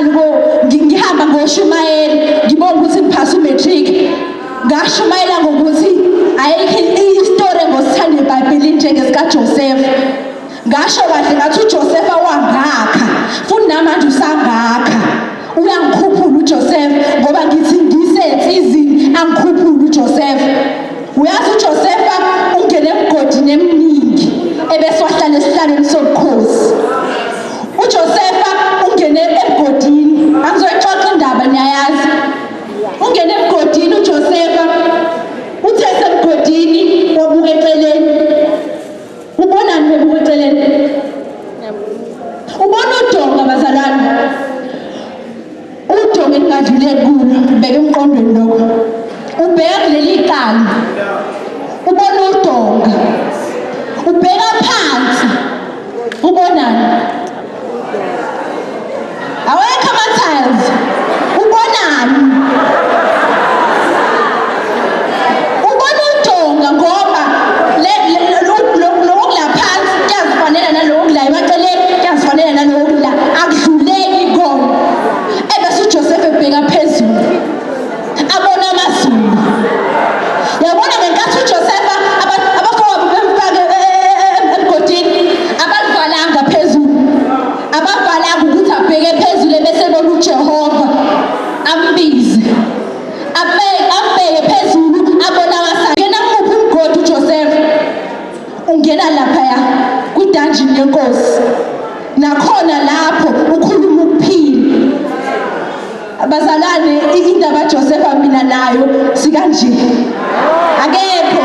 ngiqala ngihamba ngoshumayela ngibona ukuthi ngiphasa umatric ngashumayela ngokuthi ayikho istory ngosithanda eBhayibhelini njengesika Joseph ngasho kahle ngathi uJoseph wangakha futhi namanje usangakha uyangikhuphula uJoseph ngoba ngithi ngisensizini angikhuphula uJoseph uyazi uJoseph ungene emgodini eminingi ebese wahlala esihlalweni sobukhosi uJoseph ungene emgodini angizoyixoxa indaba niyayazi ungene emgodini uJoseph uthe semgodini wabuka eceleni ubonani bebuka eceleni ubona udonga bazalwane udonga engadlule kulo beke emqondweni lokho ubheka kuleli qala ubona udonga ubheka phansi ubonani awekho ama-tiles ubonani ubona udonga ngoba lokhu la phansi kuyazifanela nalokhu la emaceleni kuyazifanela nalokhu la akudluleki kona ebese uJoseph ebheka phezulu abona amazulu yabona ngenkathi uJoseph abafowabo bemfake emgodini abavalanga phezulu abavalanga ukuthi abheke phezulu bese bona uJehova ambize abheke phezulu abona wasangena kuphi umgodi uJoseph ungena laphaya kwi-dungeon yenkosi nakhona lapho ukhuluma ukuphila abazalwane indaba kaJoseph mina nayo sikanje akekho